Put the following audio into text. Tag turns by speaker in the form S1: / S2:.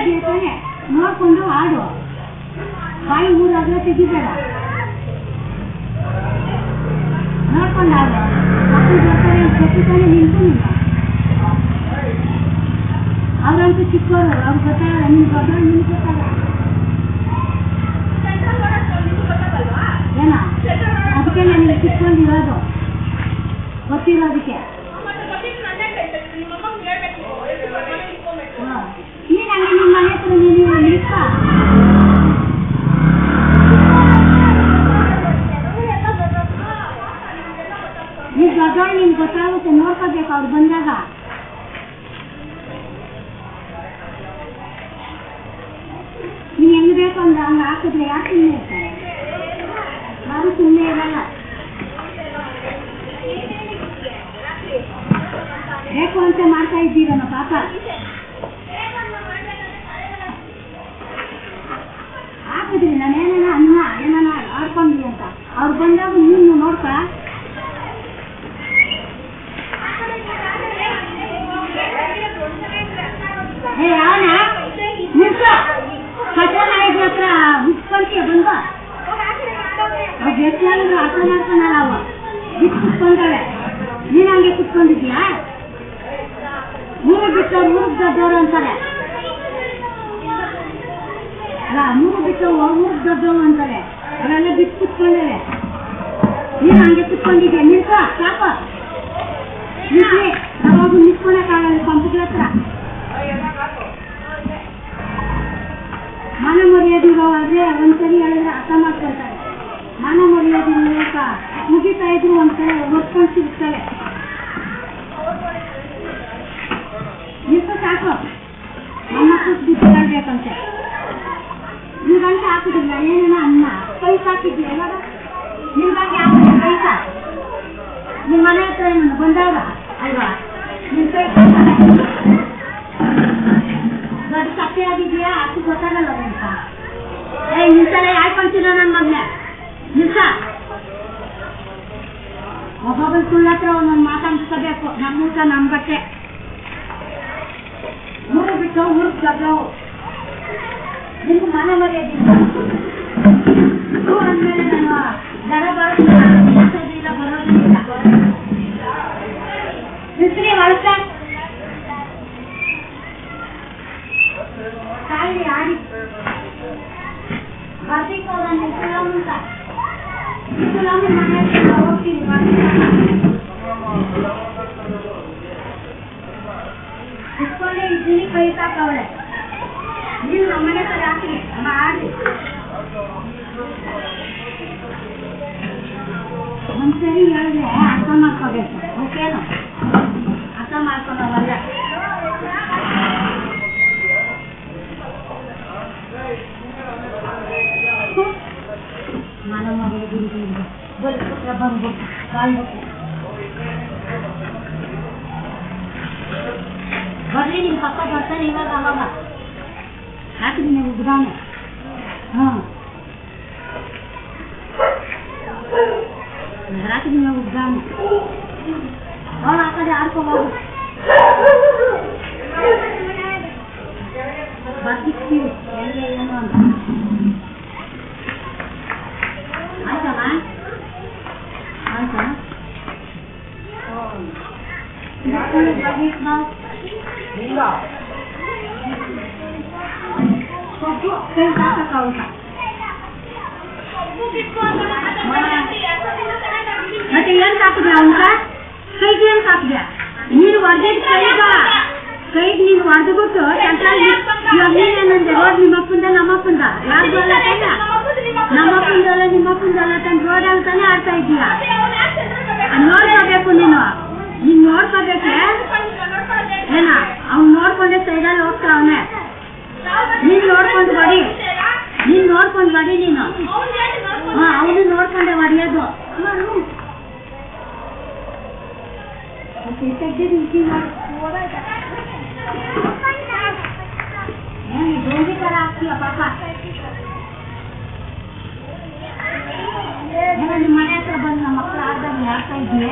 S1: ಇದೆಯಾ ತಾನೆ ನೋಡ್ಕೊಂಡು ಆಡು. ಬಾಯಿ ಊರಾದ್ರೆ ತೆಗಿಬೇಡ, ನೋಡ್ಕೊಂಡು ಆಡು. ಮಕ್ಕಳು ಬರ್ತಾರೆ ಗೊತ್ತು ತಾನೆ ನಿಂತು ನೀನು. ಅವ್ರಂತೂ ಚಿಕ್ಕವರು, ಅವ್ರು ಗೊತ್ತಾಗಲ್ಲ. ನಿಮ್ಗೆ ಗೊತ್ತಾಗ ನಿಮ್ಗೆ ಗೊತ್ತಾಗಲ್ಲ ಏನ. ಅದಕ್ಕೆ ನಿಮ್ಗೆ ಚಿಕ್ಕೊಂಡಿರೋದು ಗೊತ್ತಿರೋದಕ್ಕೆ. ನೀನು ಹಂಗೆ ನಿಮ್ಮ ಮನೆ ಹತ್ರ ನೀನು ನಿಲ್ಕ. ನೀವು ದೊಡ್ಡವ್ರು ನಿಮ್ಗೆ ಗೊತ್ತಾಗುತ್ತೆ, ನೋಡ್ಕೋಬೇಕು ಅವ್ರು ಬಂದಾಗ. ನೀನು ಹೆಂಗ್ ಬೇಕು ಅಂದ್ರೆ ಹಂಗೆ ಹಾಕಿದ್ರೆ ಯಾಕೆ ಸುಮ್ಮನೆ ಇರ್ತಾರೆ? ಯಾರು ಸುಮ್ಮನೆ ಇರಲ್ಲ. ಬೇಕು ಅಂತ ಮಾಡ್ತಾ ಇದ್ದೀರಮ್ಮ ಪಾಪ. ಹಾಕಿದ್ರಿ ನಾನು ಏನೇನ ಅನ್ನ ಏನಾನ ಆಡ್ಕೊಂಡ್ರಿ ಅಂತ. ಅವ್ರು ಬಂದಾಗ ನೀನು ನೋಡ್ಕ. ಏ ಅವನ ನಿಲ್ಸ ಕಸ ಮಾಡಿದ್ರ ಹತ್ರ ಬಿಟ್ಕೊಂತೀಯ ಬಂದು. ಅವ್ರು ಎಷ್ಟಾದ್ರು ಅರ್ಥ ಮಾಡ್ಕೊಳಲ್ಲ. ಅವ ಬಿಟ್ಟು ಕುತ್ಕೊಂಡವೆ, ನೀನು ಹಂಗೆ ಕುತ್ಕೊಂಡಿದ್ಯಾ? ಮೂರು ಬಿಟ್ಟವ್ರು ಊರಿಗೆ ದೊಡ್ಡವರು ಅಂತಾರೆ. ಅಲ್ಲ, ಮೂರು ಬಿಟ್ಟವು ಊರಿಗೆ ದೊಡ್ಡವು ಅಂತಾರೆ. ಅವರೆಲ್ಲ ಬಿಟ್ಟು ಕುತ್ಕೊಂಡವೆ, ನೀನು ಹಂಗೆ ಕುತ್ಕೊಂಡಿದ್ಯಾ? ನಿಲ್ಸ ಸಾಕು. ನಿಲ್ಸಿ, ಯಾವಾಗ ನಿಲ್ಸ್ಕೊಳಕ್ಕಾಗಲ್ಲ ಕಂಪ್ಯೂಟರ್ ಹತ್ರ. ಮನ ಮರ್ಯಾದಿರೋವಾದ್ರೆ ಒಂದ್ಸರಿ ಹೇಳಿದ್ರೆ ಅರ್ಥ ಮಾಡ್ಕೊಳ್ತಾರೆ. ಮನ ಮರ್ಯಾದಿರೋಕ ಮುಗಿತಾ ಇದ್ರು ಒಂದ್ಸರಿ ಹೊತ್ಕೊಂಡು ಸಿಗ್ತವೆ. ನಿಲ್ಸ ಸಾಕು. ನಮ್ಮ ಕೂತ್ ಬಿಟ್ಕೊಳ್ಬೇಕಂತೆ. ನೀವಂತ ಹಾಕಿದ್ರಲ್ಲ ಏನೇನ ಅನ್ನ ಕೈಸ್ ಹಾಕಿದ್ವಿ ಇವಾಗ. ನಿಮ್ಗಾಗಿ ಹಾಕಿದ್ರಿ ಕೈಸ. ನಿಮ್ಮ ಮನೆ ಹತ್ರ ಏನು ಬಂದಾಗ ಅಲ್ವಾ ನಿಮ್ ಕೈ ದೊಡ್ಡ ಕಟ್ಟೆ ಆಗಿದ್ಯಾ? ಅಷ್ಟು ಗೊತ್ತಾಗಲ್ಲ ಅಂತ. ನಿಲ್ಸಲ್ಲ ಯಾಕೊಂತೀರ ನನ್ನ ಮಗ್ನೆ? ನಿಲ್ಸ. ಒಬ್ಬೊಬ್ಬರು ಸುಳ್ಳ ಹತ್ರ ಒಂದೊಂದು ಮಾತಾಡ್ಸ್ಕೋಬೇಕು. ನಮ್ಮ ಊಟ ನಮ್ಮ ಬಟ್ಟೆ. ಊರು ಬಿಟ್ಟು ಊರಿಗೆ ದೊಡ್ಡವು. ನಿಮ್ಗೆ ಮನೆ ಮರ್ಯಾದಿಲ್ಲ. ಅಂದ್ಮೇಲೆ ನಾನು ದರ ಬರೋದಿಲ್ಲ ಬರೋದಿಲ್ಲ. ನಿಲ್ಸ್ರಿ ಹೊರಟ ಕಾಯಿ ಆಡಿ ಬರ್ದಿಕ್ಕೆ ಹೋದ ನಿಲ್ಸಲಾಮಂತ. ನಿಲ್ಸಲಾಮಿ ಮನೆ ಹೋಗ್ತೀನಿ ಇಟ್ಕೊಂಡೆ ಇದ್ದೀನಿ. ಕೈ ಸಾಕವಳೆ. ನೀವು ನಮ್ಮ ಮನೆ ಕಡೆ ಹಾಕಿ ಮಾಡಿ ಒಂದ್ಸರಿ ಹೇಳಿದ್ರೆ ಅರ್ಥ ಮಾಡ್ಕೋಬೇಕು. ಓಕೆನು? ಅರ್ಥ ಮಾಡ್ಕೊಳವಲ್ಲ. ಮನ ಮರ್ಯಾದಿ ಬದುಕುತ್ರ ಬಂದ್ಬಿಟ್ಟು ಬಾಳ್ಬೇಕು. ಬರ್ರಿ, ನಿಮ್ಮ ಪಕ್ಕ ಬರ್ತಾನೆ ಇವಾಗ. ಅವಾಗ ಹಾಕಿದ್ರಿ ನೀವು ಉಗ್ರಾನೆ. ಹಾಂ, ಹಾಕಿದ್ರಿ ನೀವು ಉಗ್ರಾನೆ. ಅವಳು ಆ ಕಡೆ ಆಡ್ಕೋಬೋದು. ಬರ್ದಿಕ್ತೀವಿ ಎಲ್ಲ ಏನು ಅಂತ. ಆಯ್ತಮ್ಮ? ಆಯ್ತಾ? ಇಲ್ಲ ಕೊಟ್ಟು ಕೈ ಸಾಕಾಗಲ್ಲ. ಮತ್ತೆ ಏನ್ ಹಾಕಿದ್ಯಾ ಅವನ್ಕ? ಕೈಗೆ ಏನ್ ಹಾಕಿದ್ಯಾ? ನೀನು ಹೊಡೆದಿದ್ದು ಕೈಗೆ ನೀನು ಹೊಡೆದ್ಬಿಟ್ಟು ಇವಾಗ ನೀನೇನಂದೆ? ರೋಡ್ ನಿಮ್ಮಪ್ಪಂದ ನಮ್ಮಪ್ಪಂದ ಯಾರ್ದು ಅಲ್ಲ ತಾನೆ? ನಮ್ಮಪ್ಪಂದಲ್ಲ ನಿಮ್ಮಪ್ಪಂದಲ್ಲ ತಾನೆ? ರೋಡ್ ಅಂತಾನೆ ಆಡ್ತಾ ಇದೀಯಾ? ನೋಡ್ಕೋಬೇಕು ನೀನು. ನೀನ್ ನೋಡ್ಕೋಬೇಕೆ ಏನ? ಅವ್ನು ನೋಡ್ಕೊಂಡೆ ಸೈಡಲ್ಲಿ ಹೋಗ್ತಾ ಅವನೇ. ನೀನ್ ನೋಡ್ಕೊಂಡು ಬಡಿ, ನೀನ್ ನೋಡ್ಕೊಂಡು ಬಡಿ ನೀನು. ಹಾ, ಅವನು ನೋಡ್ಕೊಂಡೆ ಹೊಡಿಯೋದು. ಏನು ಡೋಂಗಿ ತರ ಆಗ್ತೀಯ ಪಾಪ. ನಿಮ್ಮ ಮನೆ ಹತ್ರ ಬಂದು ನಮ್ಮ ಮಕ್ಕಳು ಆಡ್ದಾಗ ಆಡ್ತಾ ಇದೀಯ.